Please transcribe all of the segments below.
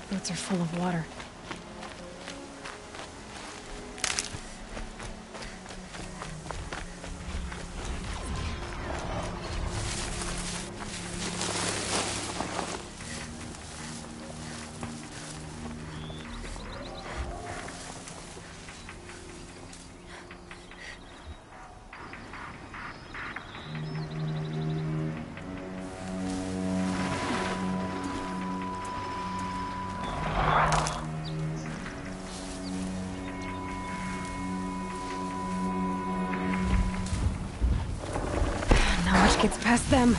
Boots are full of water. Gets past them.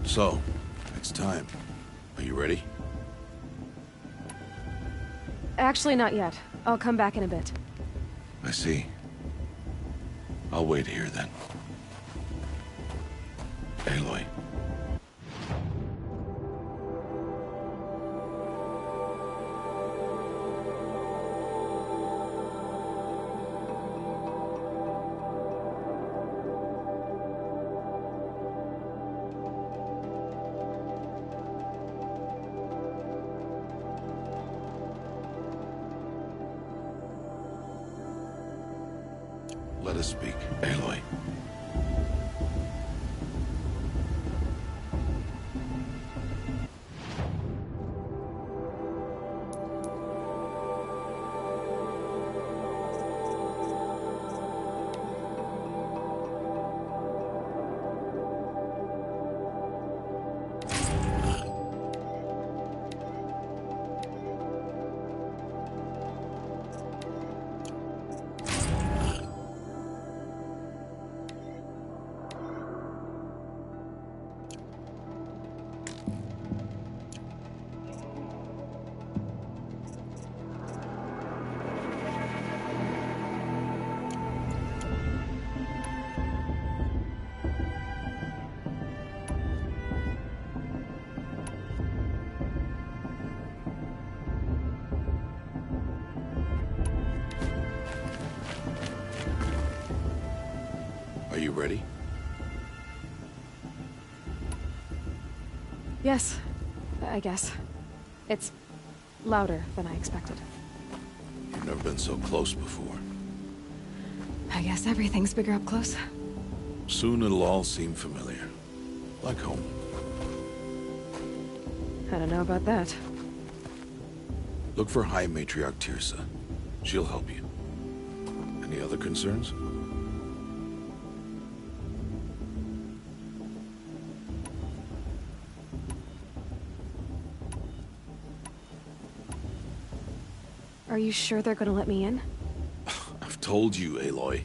So, it's time. Are you ready? Actually, not yet. I'll come back in a bit. I see. I'll wait here then. Aloy. Let us speak, Aloy. Are you ready? Yes, I guess. It's louder than I expected. You've never been so close before. I guess everything's bigger up close. Soon it'll all seem familiar. Like home. I don't know about that. Look for High Matriarch Tirsa. She'll help you. Any other concerns? Are you sure they're gonna let me in? I've told you, Aloy.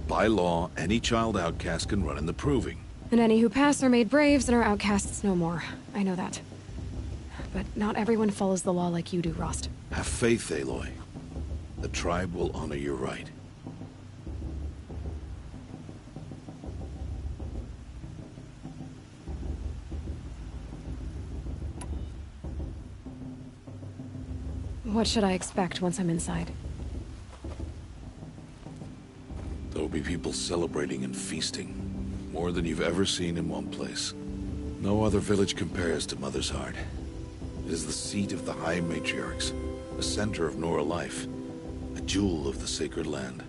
By law, any child outcast can run in the Proving. And any who pass are made braves and are outcasts no more. I know that. But not everyone follows the law like you do, Rost. Have faith, Aloy. The tribe will honor your right. What should I expect once I'm inside? There will be people celebrating and feasting. More than you've ever seen in one place. No other village compares to Mother's Heart. It is the seat of the High Matriarchs, a center of Nora life, a jewel of the sacred land.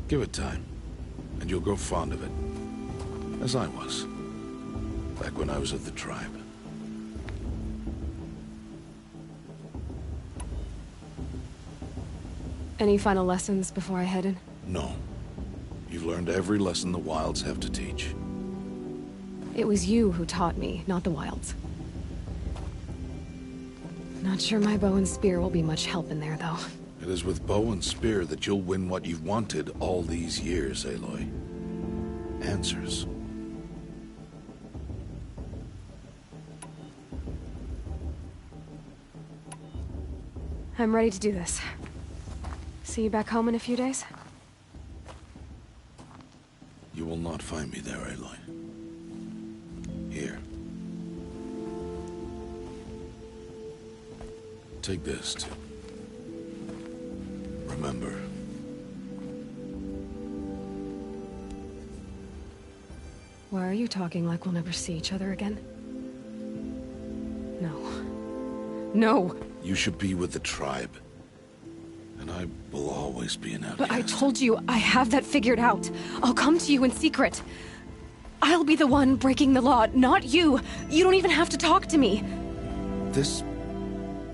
Give it time, and you'll grow fond of it. As I was, back when I was of the tribe. Any final lessons before I head in? No. You've learned every lesson the Wilds have to teach. It was you who taught me, not the Wilds. Not sure my bow and spear will be much help in there, though. It is with bow and spear that you'll win what you've wanted all these years, Aloy. Answers. I'm ready to do this. See you back home in a few days? You will not find me there, Aloy. Here. Take this, too. Remember. Why are you talking like we'll never see each other again? No. No! You should be with the tribe. And I will always be an outcast. But I told you, I have that figured out. I'll come to you in secret. I'll be the one breaking the law, not you. You don't even have to talk to me. This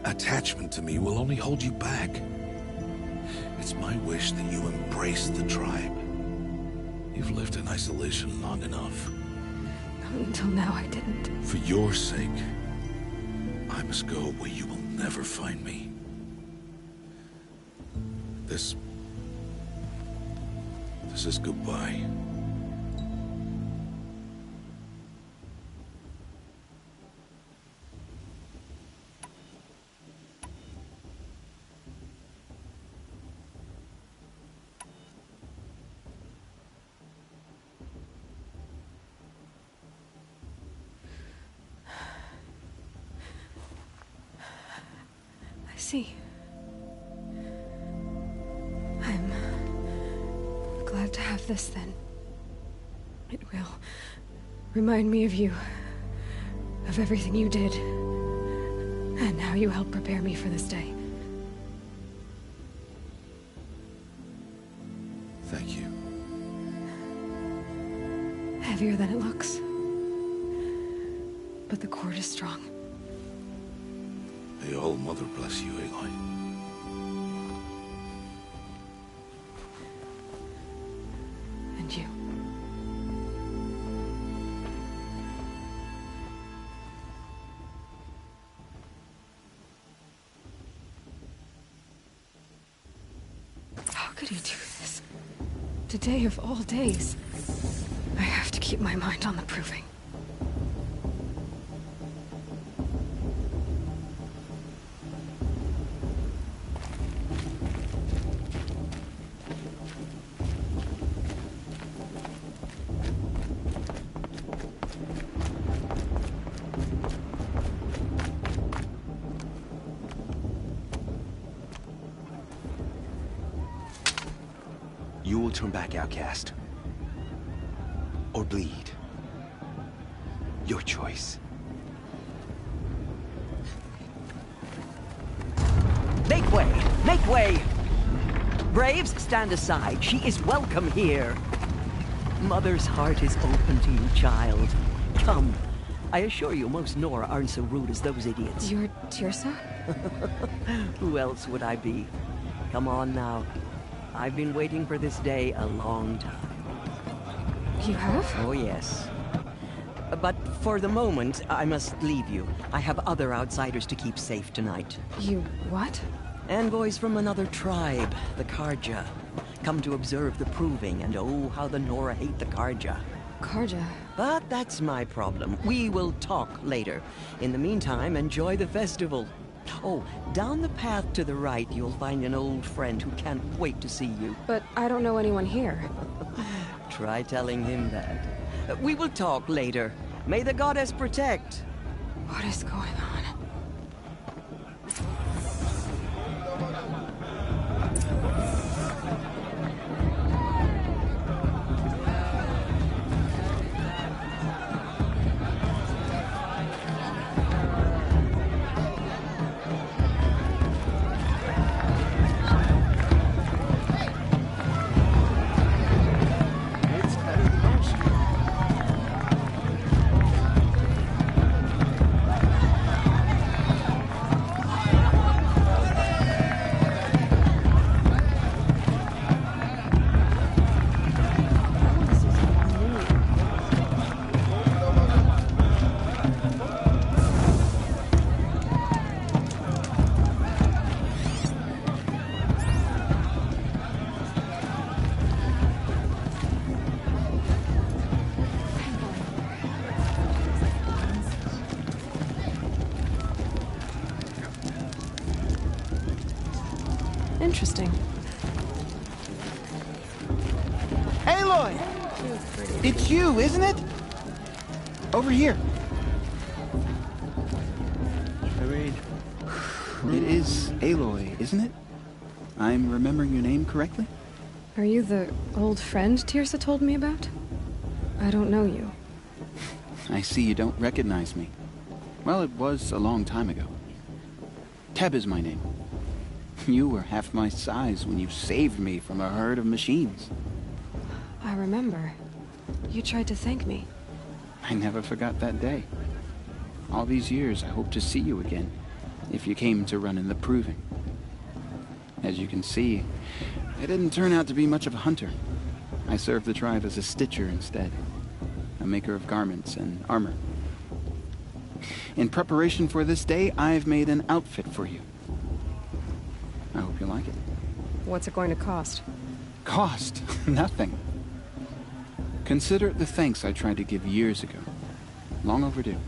attachment to me will only hold you back. It's my wish that you embrace the tribe. You've lived in isolation long enough. Until now, I didn't. For your sake, I must go where you will never find me. This is goodbye. see. I'm glad to have this, then. It will remind me of you, of everything you did, and how you helped prepare me for this day. Thank you. Heavier than it looks. But the cord is strong. May All Mother bless you, Aloy. And you. How could he do this? Today of all days. I have to keep my mind on the proving. You will turn back, outcast. Or bleed. Your choice. Make way! Make way! Braves, stand aside. She is welcome here. Mother's heart is open to you, child. Come. I assure you, most Nora aren't so rude as those idiots. You're Tirsa? Who else would I be? Come on now. I've been waiting for this day a long time. You have? Oh, yes. But for the moment, I must leave you. I have other outsiders to keep safe tonight. You what? Envoys from another tribe, the Karja. Come to observe the proving, and oh, how the Nora hate the Karja. Karja. But that's my problem. We will talk later. In the meantime, enjoy the festival. Oh, down the path to the right, you'll find an old friend who can't wait to see you. But I don't know anyone here. Try telling him that. We will talk later. May the goddess protect. What is going on? Interesting. Aloy! It's you, isn't it? Over here. I mean... It is Aloy, isn't it? I'm remembering your name correctly? Are you the old friend Tirsa told me about? I don't know you. I see you don't recognize me. Well, it was a long time ago. Teb is my name. You were half my size when you saved me from a herd of machines. I remember. You tried to thank me. I never forgot that day. All these years, I hope to see you again, if you came to run in the proving. As you can see, I didn't turn out to be much of a hunter. I served the tribe as a stitcher instead, a maker of garments and armor. In preparation for this day, I've made an outfit for you. I hope you like it. What's it going to cost? Cost? Nothing. Consider it the thanks I tried to give years ago. Long overdue.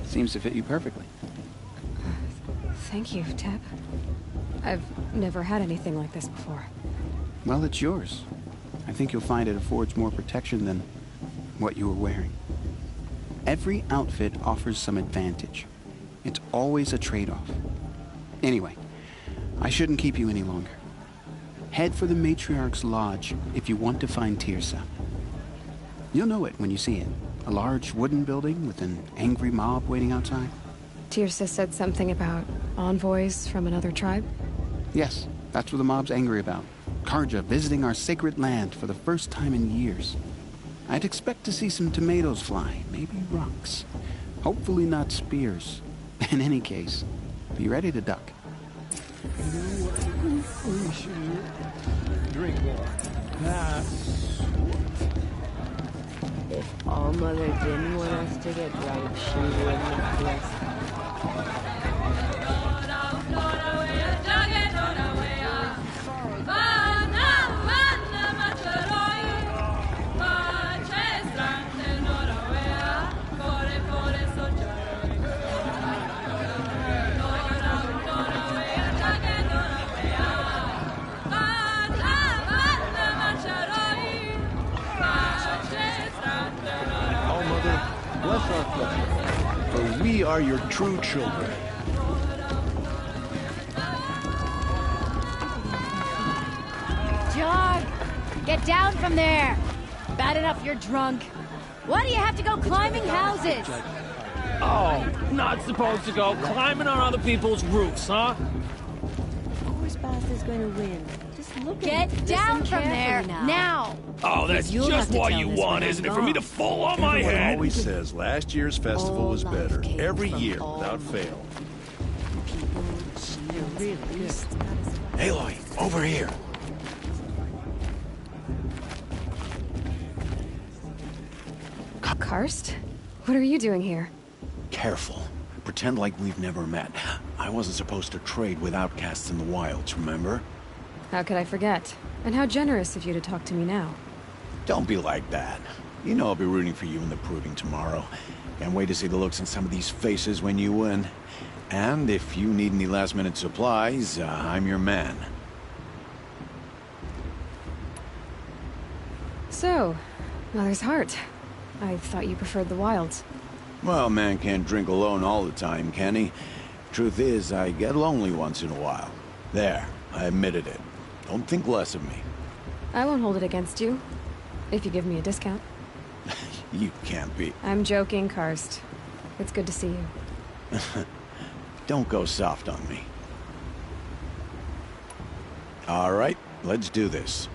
Seems to fit you perfectly. Thank you, Teb. I've never had anything like this before. Well, it's yours. I think you'll find it affords more protection than what you were wearing. Every outfit offers some advantage. It's always a trade-off. Anyway, I shouldn't keep you any longer. Head for the Matriarch's Lodge if you want to find Tirsa. You'll know it when you see it. A large wooden building with an angry mob waiting outside. Tirsa said something about envoys from another tribe? Yes, that's what the mob's angry about. Karja visiting our sacred land for the first time in years. I'd expect to see some tomatoes fly, maybe rocks. Hopefully not spears. In any case, be ready to duck. Drink more. If all Mother didn't want us to get drunk, she wouldn't have listened. All Mother, bless our flesh, for we are your true children. Jog! Get down from there! Bad enough you're drunk. Why do you have to go climbing houses? Oh, not supposed to go climbing on other people's roofs, huh? Who's boss is going to win? Just look Get at it. down Listen from there, carefully now! Oh, that's You'll have just to what tell you this want, when isn't I'm it? For me to gone. fall on my Everyone head? always says last year's festival All was life better. came Every from year, all without fail. They're really good. Aloy, over here. Karst? What are you doing here? Careful. Pretend like we've never met. I wasn't supposed to trade with outcasts in the wilds, remember? How could I forget? And how generous of you to talk to me now. Don't be like that. You know I'll be rooting for you in the proving tomorrow. Can't wait to see the looks on some of these faces when you win. And if you need any last-minute supplies, I'm your man. So, Mother's Heart. I thought you preferred the wilds. Well, man can't drink alone all the time, can he? Truth is, I get lonely once in a while. There, I admitted it. Don't think less of me. I won't hold it against you, if you give me a discount. You can't be. I'm joking, Karst. It's good to see you. Don't go soft on me. All right, let's do this.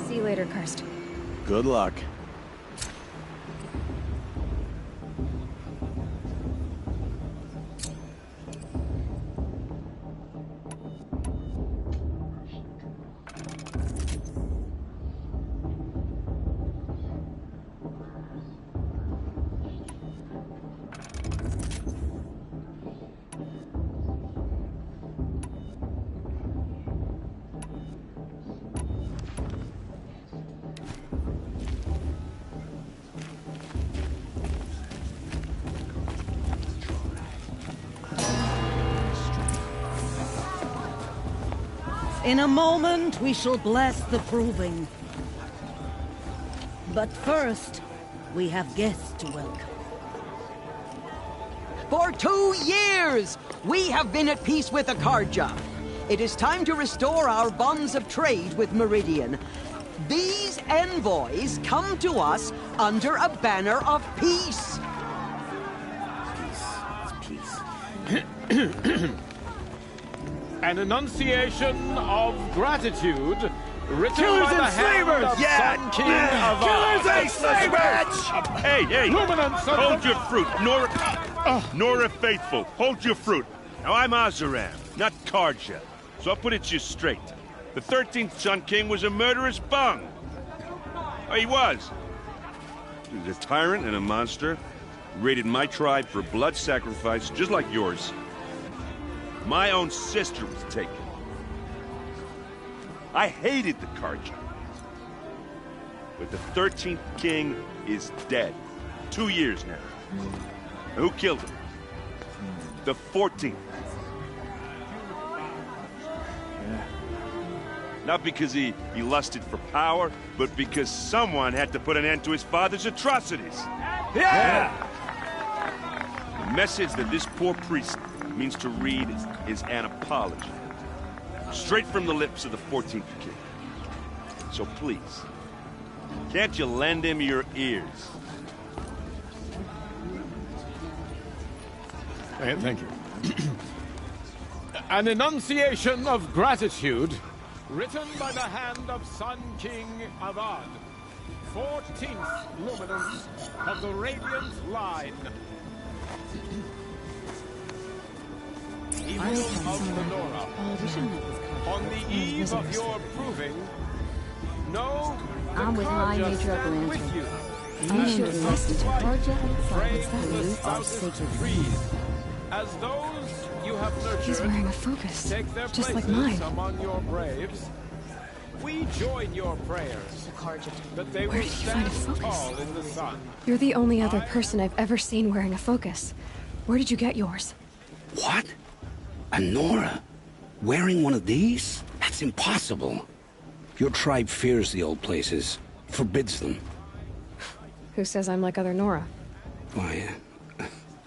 See you later, Karst. Good luck. In a moment, we shall bless the proving. But first, we have guests to welcome. For 2 years, we have been at peace with Akarja. It is time to restore our bonds of trade with Meridian. These envoys come to us under a banner of peace. An enunciation of gratitude written Killers by the and hand slavers! of Yeah! Sun King of Killers and slavers! Hey, hey! Luminance of Hold the- your fruit, Nora Faithful. Hold your fruit. Now, I'm Azaram, not Karja. So I'll put it to you straight. The 13th Sun King was a murderous bung. Oh, he was. He was a tyrant and a monster. Raided my tribe for blood sacrifice, just like yours. My own sister was taken. I hated the Karja. But the 13th king is dead. 2 years now. And who killed him? The 14th. Not because he lusted for power, but because someone had to put an end to his father's atrocities. Yeah! The message that this poor priest means to read is an apology. Straight from the lips of the 14th king. So please, can't you lend him your ears? Thank you. An enunciation of gratitude written by the hand of Sun King Avad, 14th luminance of the Radiant Line. Evil of the Nora. On the eve of your proving, know the I'm with High Karja Major stand Atlantis. with you. I'm sure As listen to the Karja. frames What's the that? stoutest Sacred. trees, as those you have nurtured, He's wearing a focus, take their just like places mine. among your braves. We join your prayers that they Where will did you find a stand focus? tall in the sun. You're the only other person I've ever seen wearing a focus. Where did you get yours? What? A Nora? Wearing one of these? That's impossible. Your tribe fears the old places, forbids them. Who says I'm like other Nora? Why,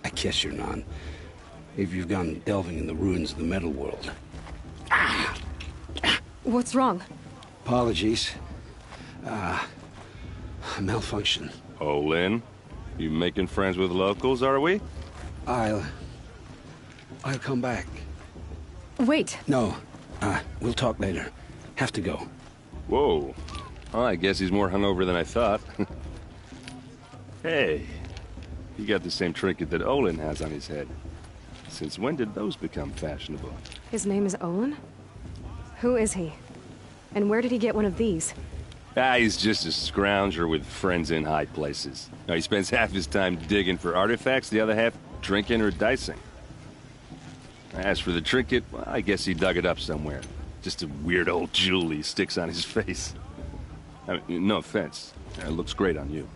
I guess you're not. If you've gone delving in the ruins of the metal world. What's wrong? Apologies. Malfunction. Oh, Lynn, you making friends with locals, are we? I'll come back. Wait. No. We'll talk later. Have to go. Whoa. Well, I guess he's more hungover than I thought. Hey, you got the same trinket that Olin has on his head. Since when did those become fashionable? His name is Olin? Who is he? And where did he get one of these? He's just a scrounger with friends in high places. Now, he spends half his time digging for artifacts, the other half drinking or dicing. As for the trinket, well, I guess he dug it up somewhere. Just a weird old jewel he sticks on his face. I mean, no offense. It looks great on you.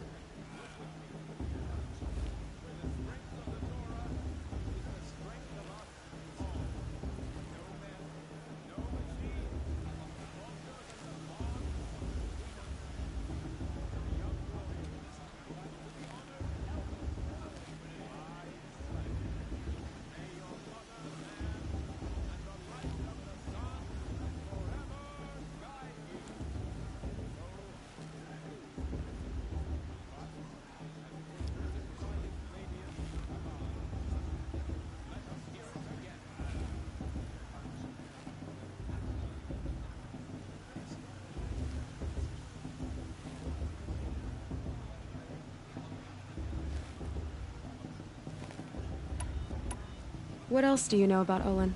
What else do you know about Olin?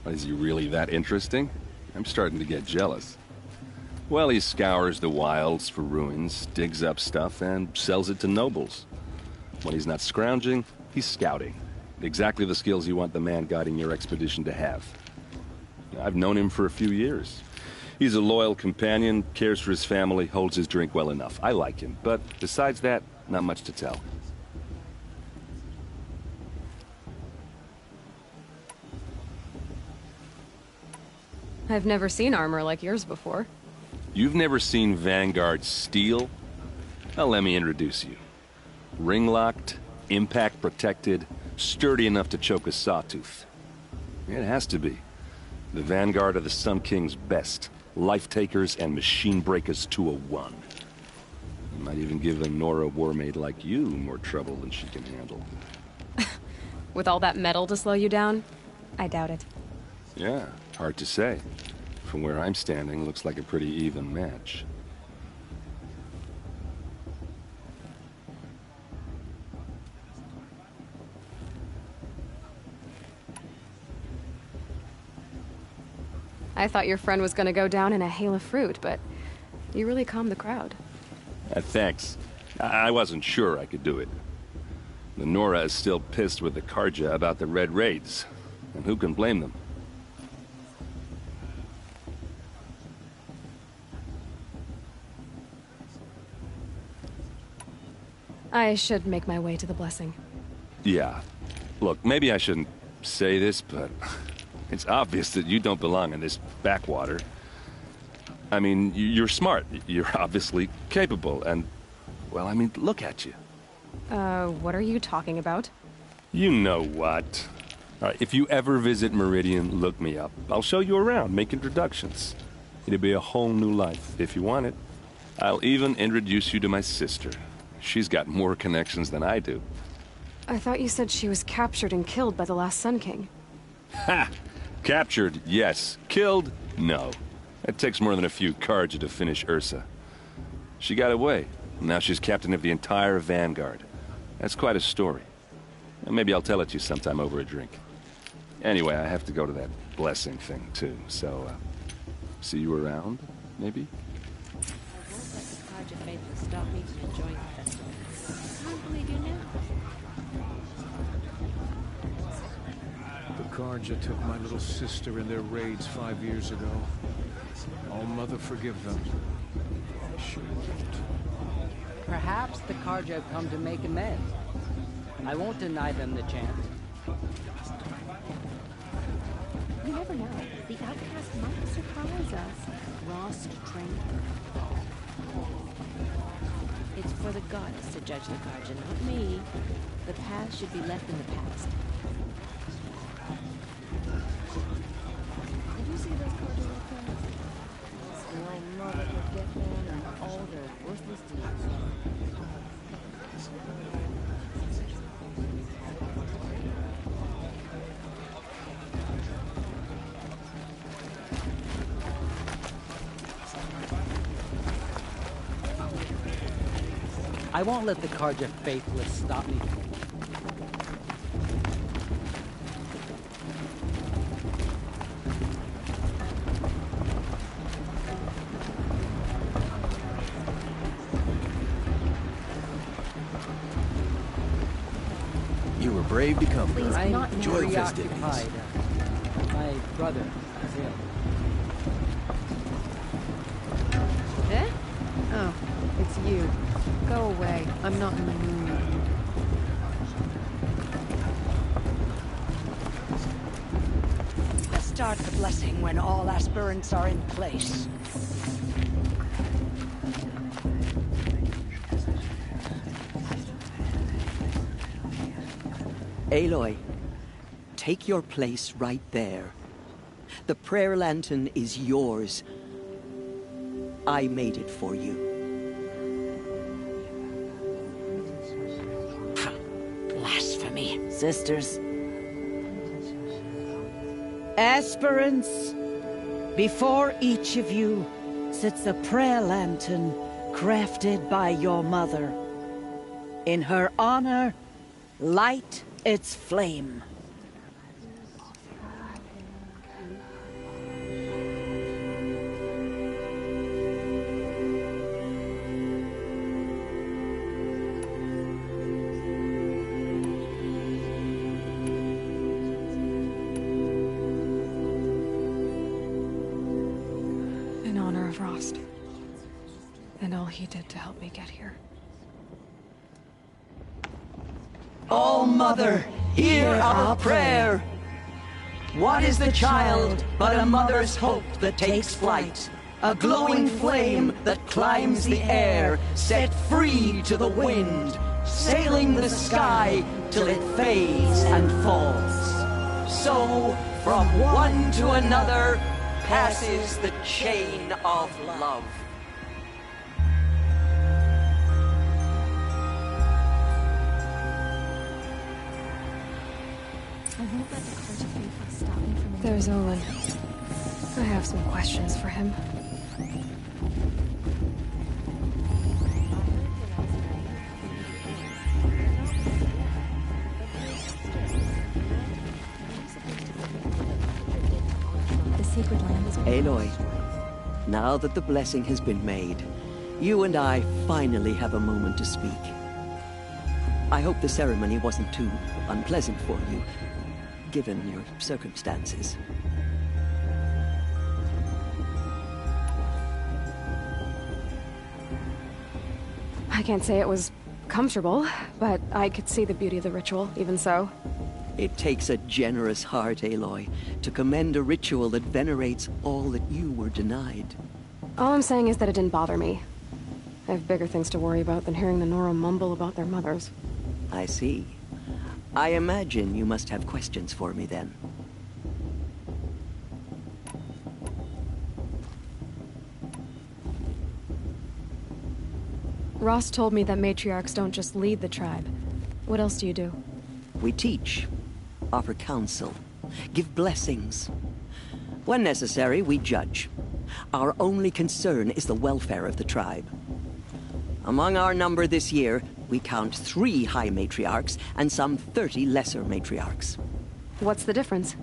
Is he really that interesting? I'm starting to get jealous. Well, he scours the wilds for ruins, digs up stuff, and sells it to nobles. When he's not scrounging, he's scouting. Exactly the skills you want the man guiding your expedition to have. I've known him for a few years. He's a loyal companion, cares for his family, holds his drink well enough. I like him, but besides that, not much to tell. I've never seen armor like yours before. You've never seen Vanguard steel? Well, let me introduce you. Ring-locked, impact-protected, sturdy enough to choke a sawtooth. It has to be. The Vanguard are the Sun King's best. Life-takers and machine breakers to a one. You might even give a Nora warmaid like you more trouble than she can handle. With all that metal to slow you down? I doubt it. Yeah, hard to say. From where I'm standing, looks like a pretty even match. I thought your friend was gonna go down in a hail of fruit, but you really calmed the crowd. Thanks. I wasn't sure I could do it. The Nora is still pissed with the Karja about the Red Raids, and who can blame them? I should make my way to the blessing. Yeah. Look, maybe I shouldn't say this, but it's obvious that you don't belong in this backwater. I mean, you're smart. You're obviously capable, and, well, I mean, look at you. What are you talking about? You know what. All right, if you ever visit Meridian, look me up. I'll show you around, make introductions. It'll be a whole new life, if you want it. I'll even introduce you to my sister. She's got more connections than I do. I thought you said she was captured and killed by the last Sun King. Ha! Captured, yes. Killed, no. It takes more than a few Karja to finish Ursa. She got away. Now she's captain of the entire Vanguard. That's quite a story. And maybe I'll tell it to you sometime over a drink. Anyway, I have to go to that blessing thing, too. So, see you around, maybe? I won't let the Karja faithful stop me from enjoying the festival. I can't believe you knew. The Karja took my little sister in their raids 5 years ago. All Mother forgive them. I should have. Perhaps the Karja have come to make amends. I won't deny them the chance. You never know. The outcast might surprise us. Raw strength. It's for the goddess to judge the Karja, not me. The past should be left in the past. Did you see those Karja records? Still, Mother could get them and all their worthless deeds. I won't let the Karja faithless stop me. You were brave to come. Please, I'm not enjoy now. preoccupied. My brother is ill. Eh? Oh, it's you. Go away. I'm not in the mood. Let's start the blessing when all aspirants are in place. Aloy, take your place right there. The prayer lantern is yours. I made it for you. Blasphemy. Sisters. Aspirants, before each of you sits a prayer lantern crafted by your mother. In her honor, light its flame. In honor of Rost. And all he did to help me get here. Oh, Mother, hear our prayer. What is the child but a mother's hope that takes flight? A glowing flame that climbs the air, set free to the wind, sailing the sky till it fades and falls. So, from one to another, passes the chain of love. There's Olin. I have some questions for him. Aloy, now that the blessing has been made, you and I finally have a moment to speak. I hope the ceremony wasn't too unpleasant for you, given your circumstances. I can't say it was comfortable, but I could see the beauty of the ritual, even so. It takes a generous heart, Aloy, to commend a ritual that venerates all that you were denied. All I'm saying is that it didn't bother me. I have bigger things to worry about than hearing the Nora mumble about their mothers. I see. I imagine you must have questions for me then. Ross told me that matriarchs don't just lead the tribe. What else do you do? We teach, offer counsel, give blessings. When necessary, we judge. Our only concern is the welfare of the tribe. Among our number this year, we count 3 high matriarchs and some 30 lesser matriarchs. What's the difference?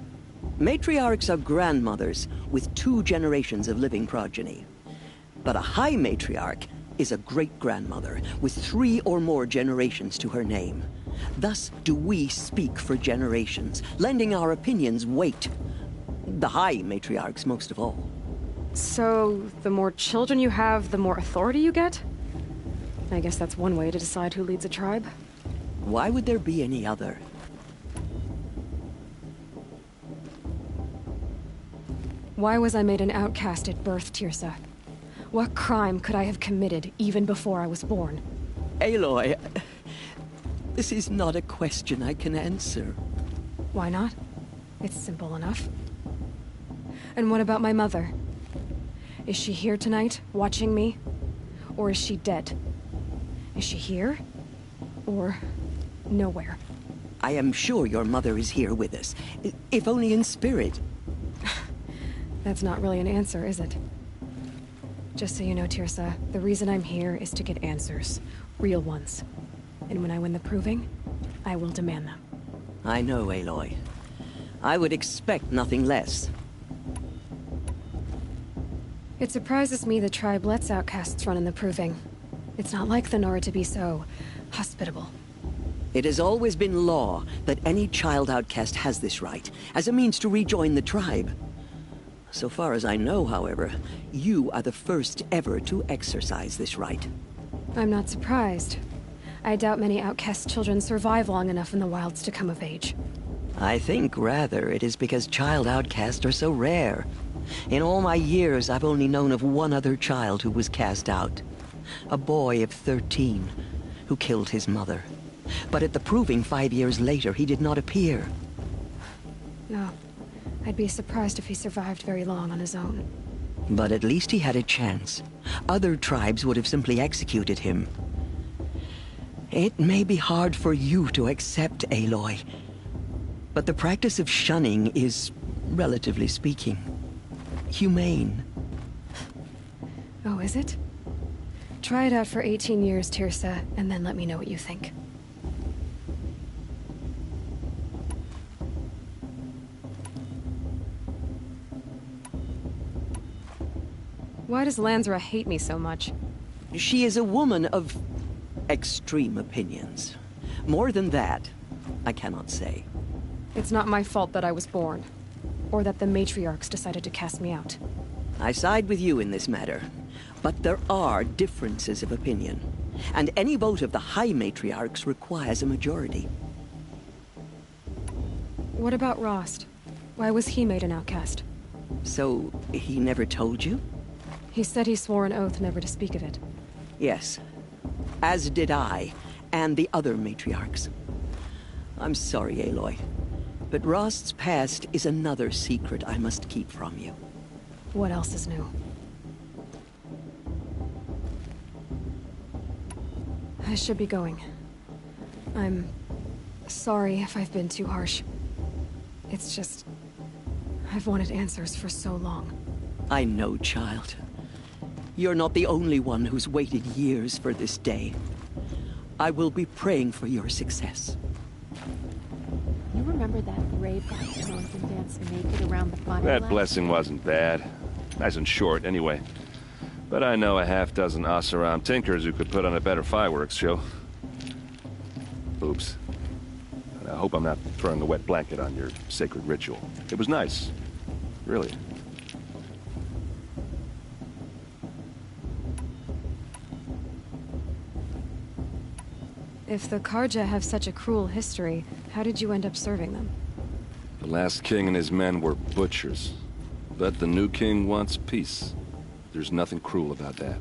Matriarchs are grandmothers with 2 generations of living progeny. But a high matriarch is a great-grandmother with 3 or more generations to her name. Thus do we speak for generations, lending our opinions weight. The high matriarchs most of all. So, the more children you have, the more authority you get? I guess that's one way to decide who leads a tribe. Why would there be any other? Why was I made an outcast at birth, Tirsa? What crime could I have committed even before I was born? Aloy, this is not a question I can answer. Why not? It's simple enough. And what about my mother? Is she here tonight, watching me? Or is she dead? Is she here? Or nowhere? I am sure your mother is here with us, if only in spirit. That's not really an answer, is it? Just so you know, Tirsa, the reason I'm here is to get answers. Real ones. And when I win the proving, I will demand them. I know, Aloy. I would expect nothing less. It surprises me the tribe lets outcasts run in the proving. It's not like the Nora to be so hospitable. It has always been law that any child outcast has this right, as a means to rejoin the tribe. So far as I know, however, you are the first ever to exercise this right. I'm not surprised. I doubt many outcast children survive long enough in the wilds to come of age. I think, rather, it is because child outcasts are so rare. In all my years, I've only known of one other child who was cast out. A boy of 13, who killed his mother. But at the proving 5 years later, he did not appear. No. I'd be surprised if he survived very long on his own. But at least he had a chance. Other tribes would have simply executed him. It may be hard for you to accept, Aloy, but the practice of shunning is, relatively speaking, humane. Oh, is it? Try it out for 18 years, Tirsa, and then let me know what you think. Why does Lansra hate me so much? She is a woman of extreme opinions. More than that, I cannot say. It's not my fault that I was born, or that the matriarchs decided to cast me out. I side with you in this matter, but there are differences of opinion, and any vote of the High Matriarchs requires a majority. What about Rost? Why was he made an outcast? So, he never told you? He said he swore an oath never to speak of it. Yes. As did I, and the other matriarchs. I'm sorry, Aloy, but Rost's past is another secret I must keep from you. What else is new? I should be going. I'm sorry if I've been too harsh. It's just... I've wanted answers for so long. I know, child. You're not the only one who's waited years for this day. I will be praying for your success. You remember that brave guy who can dance naked around the fire? That blessing wasn't bad. Nice and short, anyway. But I know a half-dozen Oseram tinkers who could put on a better fireworks show. Oops. And I hope I'm not throwing a wet blanket on your sacred ritual. It was nice. Really. If the Karja have such a cruel history, how did you end up serving them? The last king and his men were butchers. But the new king wants peace. There's nothing cruel about that.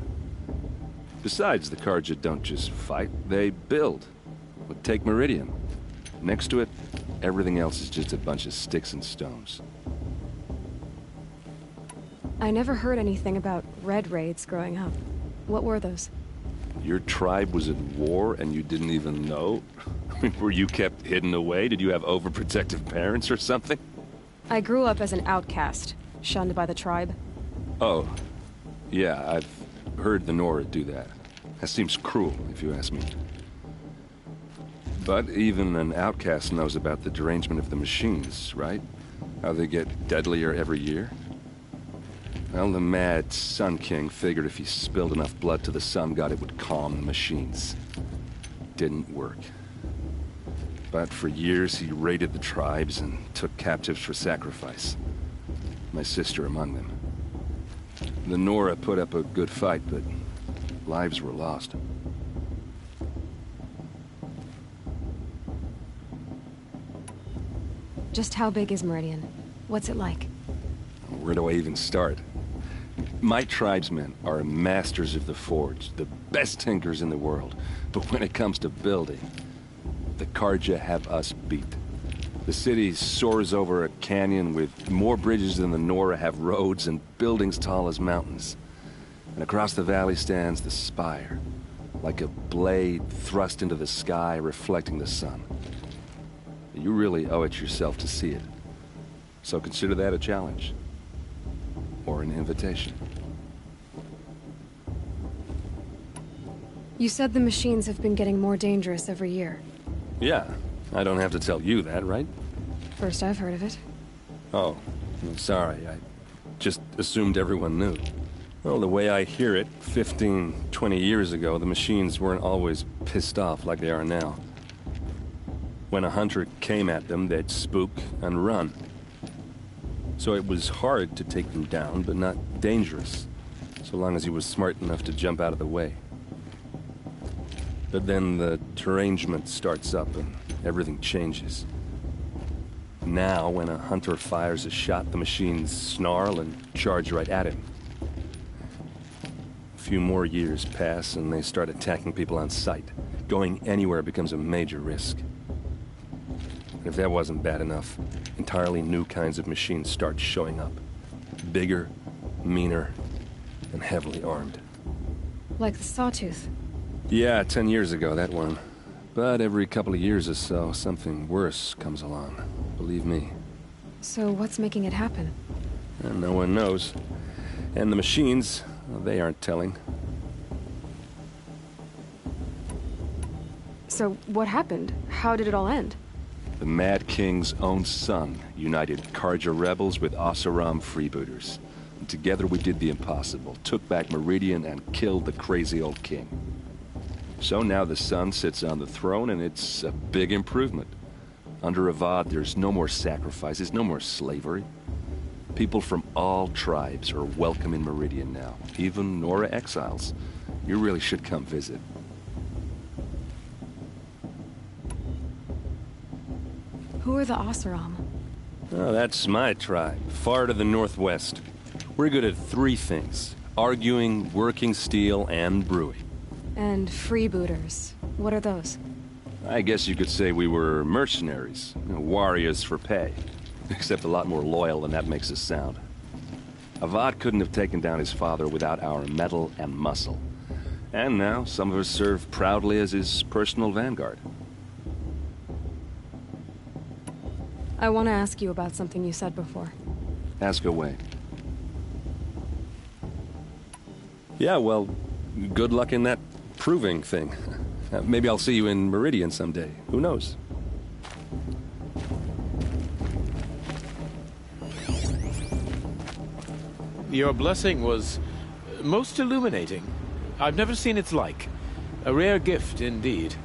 Besides, the Karja don't just fight, they build. But take Meridian. Next to it, everything else is just a bunch of sticks and stones. I never heard anything about red raids growing up. What were those? Your tribe was at war and you didn't even know? I mean, were you kept hidden away? Did you have overprotective parents or something? I grew up as an outcast, shunned by the tribe. Oh. Yeah, I've heard the Nora do that. That seems cruel, if you ask me. But even an outcast knows about the derangement of the machines, right? How they get deadlier every year? Well, the mad Sun King figured if he spilled enough blood to the Sun God, it would calm the machines. Didn't work. But for years, he raided the tribes and took captives for sacrifice. My sister among them. The Nora put up a good fight, but lives were lost. Just how big is Meridian? What's it like? Where do I even start? My tribesmen are masters of the forge, the best tinkers in the world. But when it comes to building, the Karja have us beat. The city soars over a canyon with more bridges than the Nora have roads and buildings tall as mountains. And across the valley stands the spire, like a blade thrust into the sky reflecting the sun. You really owe it yourself to see it. So consider that a challenge. Or an invitation. You said the machines have been getting more dangerous every year. Yeah, I don't have to tell you that, right? First I've heard of it. Oh, I'm sorry. I just assumed everyone knew. Well, the way I hear it, 15, 20 years ago, the machines weren't always pissed off like they are now. When a hunter came at them, they'd spook and run. So it was hard to take them down, but not dangerous, so long as he was smart enough to jump out of the way. But then the derangement starts up and everything changes. Now, when a hunter fires a shot, the machines snarl and charge right at him. A few more years pass and they start attacking people on sight. Going anywhere becomes a major risk. And if that wasn't bad enough, entirely new kinds of machines start showing up. Bigger, meaner, and heavily armed. Like the Sawtooth. Yeah, 10 years ago, that one. But every couple of years or so, something worse comes along. Believe me. So what's making it happen? And no one knows. And the machines, well, they aren't telling. So what happened? How did it all end? The Mad King's own son united Karja rebels with Oseram freebooters. And together we did the impossible, took back Meridian and killed the crazy old king. So now the son sits on the throne and it's a big improvement. Under Avad, there's no more sacrifices, no more slavery. People from all tribes are welcome in Meridian now, even Nora exiles. You really should come visit. Who are the Oseram? Oh, that's my tribe, far to the northwest. We're good at three things: arguing, working steel, and brewing. And freebooters. What are those? I guess you could say we were mercenaries, warriors for pay. Except a lot more loyal than that makes us sound. Avad couldn't have taken down his father without our metal and muscle. And now, some of us serve proudly as his personal vanguard. I want to ask you about something you said before. Ask away. Yeah, well, good luck in that proving thing. Maybe I'll see you in Meridian someday. Who knows? Your blessing was most illuminating. I've never seen its like. A rare gift indeed.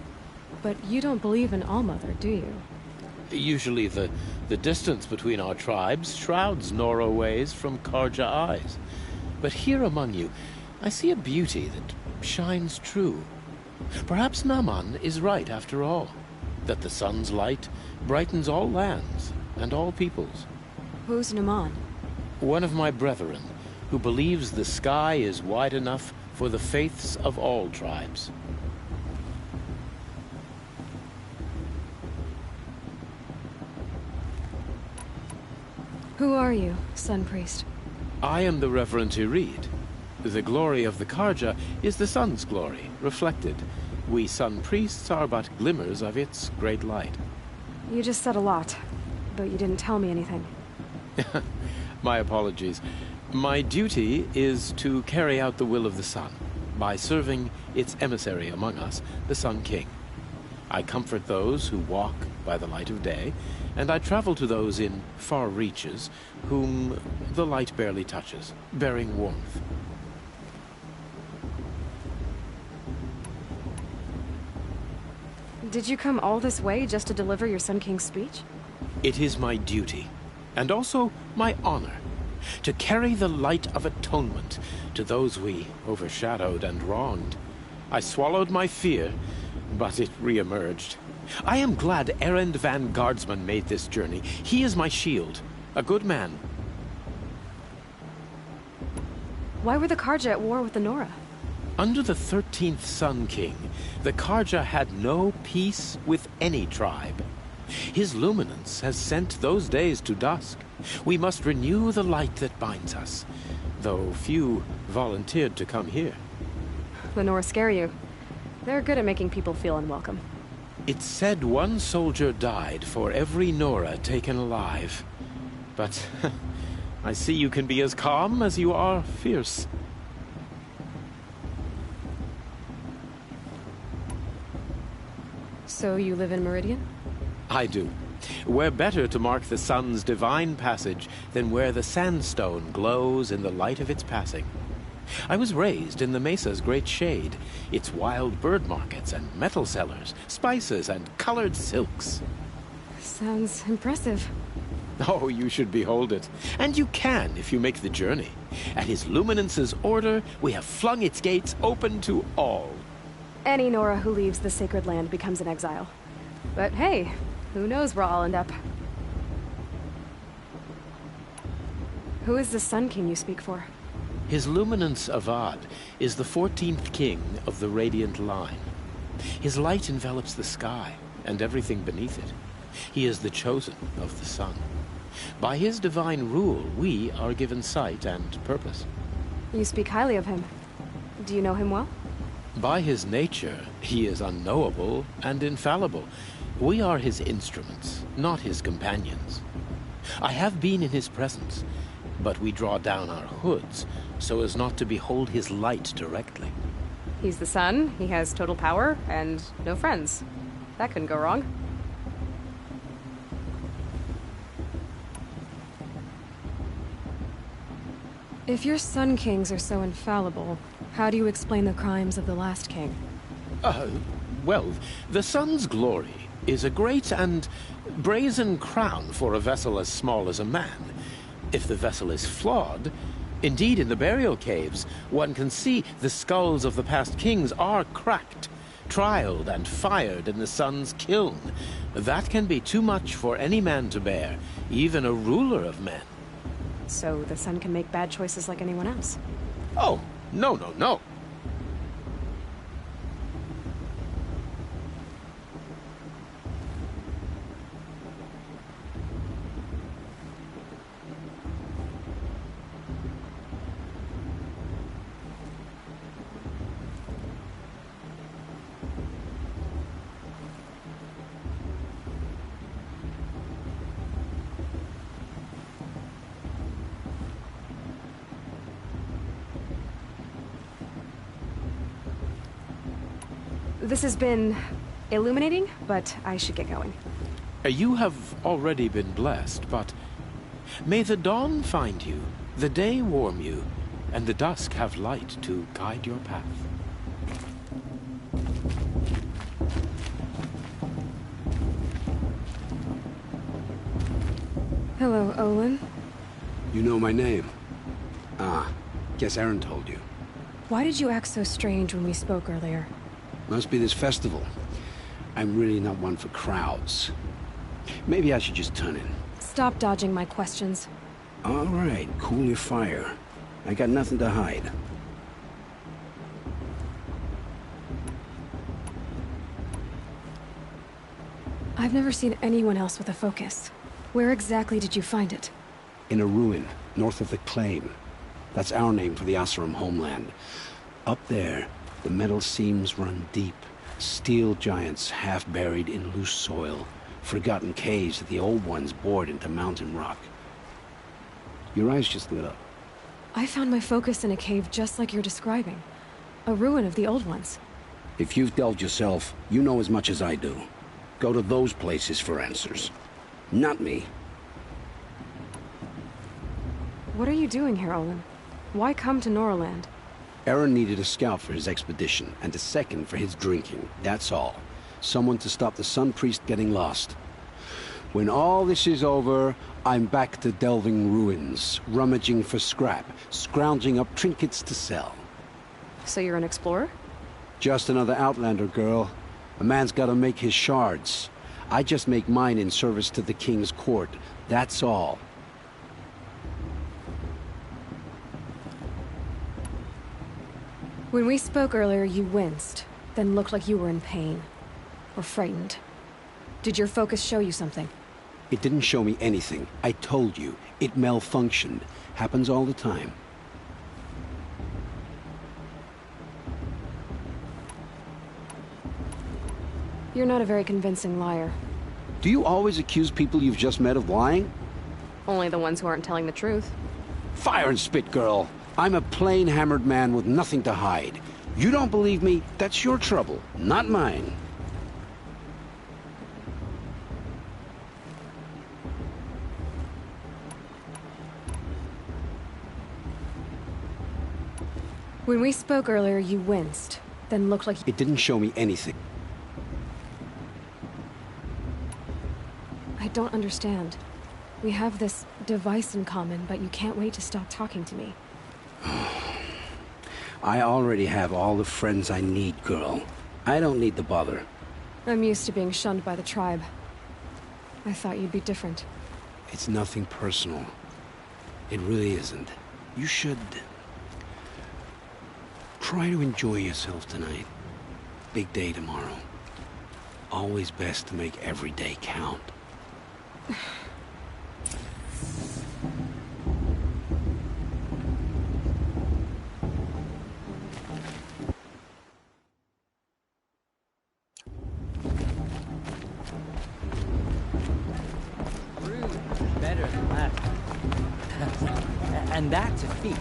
But you don't believe in Allmother, do you? Usually the distance between our tribes shrouds Nora ways from Karja eyes. But here among you, I see a beauty that shines true. Perhaps Naman is right after all, that the sun's light brightens all lands and all peoples. Who's Naman? One of my brethren, who believes the sky is wide enough for the faiths of all tribes. Who are you, Sun Priest? I am the Reverend Irid. The glory of the Karja is the sun's glory, reflected. We Sun Priests are but glimmers of its great light. You just said a lot, but you didn't tell me anything. My apologies. My duty is to carry out the will of the sun, by serving its emissary among us, the Sun King. I comfort those who walk by the light of day, and I travel to those in far reaches, whom the light barely touches, bearing warmth. Did you come all this way just to deliver your Sun King's speech? It is my duty, and also my honor, to carry the light of atonement to those we overshadowed and wronged. I swallowed my fear, but it re-emerged. I am glad Erend Van Guardsman made this journey. He is my shield, a good man. Why were the Karja at war with the Nora? Under the 13th Sun King, the Karja had no peace with any tribe. His luminance has sent those days to dusk. We must renew the light that binds us, though few volunteered to come here. The Nora scare you. They're good at making people feel unwelcome. It's said one soldier died for every Nora taken alive. But I see you can be as calm as you are fierce. So you live in Meridian? I do. Where better to mark the sun's divine passage than where the sandstone glows in the light of its passing. I was raised in the mesa's great shade, its wild bird markets and metal cellars, spices and colored silks. Sounds impressive. Oh, you should behold it. And you can if you make the journey. At his luminance's order, we have flung its gates open to all. Any Nora who leaves the sacred land becomes an exile. But hey, who knows where I'll end up. Who is the Sun King you speak for? His luminance Avad is the 14th king of the radiant line. His light envelops the sky and everything beneath it. He is the chosen of the sun. By his divine rule, we are given sight and purpose. You speak highly of him. Do you know him well? By his nature, he is unknowable and infallible. We are his instruments, not his companions. I have been in his presence, but we draw down our hoods so as not to behold his light directly. He's the sun, he has total power, and no friends. That couldn't go wrong. If your Sun Kings are so infallible, how do you explain the crimes of the last king? Well, the sun's glory is a great and brazen crown for a vessel as small as a man. If the vessel is flawed, indeed in the burial caves, one can see the skulls of the past kings are cracked. trialed and fired in the sun's kiln. That can be too much for any man to bear, even a ruler of men. So the sun can make bad choices like anyone else? Oh, no, no, no. This has been illuminating, but I should get going. You have already been blessed, but may the dawn find you, the day warm you, and the dusk have light to guide your path. Hello, Olin. You know my name? Ah, guess Aaron told you. Why did you act so strange when we spoke earlier? Must be this festival. I'm really not one for crowds. Maybe I should just turn in. Stop dodging my questions. All right, cool your fire. I got nothing to hide. I've never seen anyone else with a focus. Where exactly did you find it? In a ruin, north of the Claim. That's our name for the Oseram homeland. Up there, the metal seams run deep. Steel giants half buried in loose soil. Forgotten caves that the old ones bored into mountain rock. Your eyes just lit up. I found my focus in a cave just like you're describing. A ruin of the old ones. If you've delved yourself, you know as much as I do. Go to those places for answers. Not me. What are you doing here, Olin? Why come to Norland? Aaron needed a scout for his expedition, and a second for his drinking, that's all. Someone to stop the Sun Priest getting lost. When all this is over, I'm back to delving ruins, rummaging for scrap, scrounging up trinkets to sell. So you're an explorer? Just another Outlander, girl. A man's gotta make his shards. I just make mine in service to the King's court, that's all. When we spoke earlier, you winced, then looked like you were in pain. Or frightened. Did your focus show you something? It didn't show me anything. I told you. It malfunctioned. Happens all the time. You're not a very convincing liar. Do you always accuse people you've just met of lying? Only the ones who aren't telling the truth. Fire and spit, girl. I'm a plain hammered man with nothing to hide. You don't believe me, that's your trouble, not mine. When we spoke earlier, you winced, then looked like... It didn't show me anything. I don't understand. We have this device in common, but you can't wait to stop talking to me. I already have all the friends I need, girl. I don't need the bother. I'm used to being shunned by the tribe. I thought you'd be different. It's nothing personal. It really isn't. You should... try to enjoy yourself tonight. Big day tomorrow. Always best to make every day count. Better than that. And that's a feat.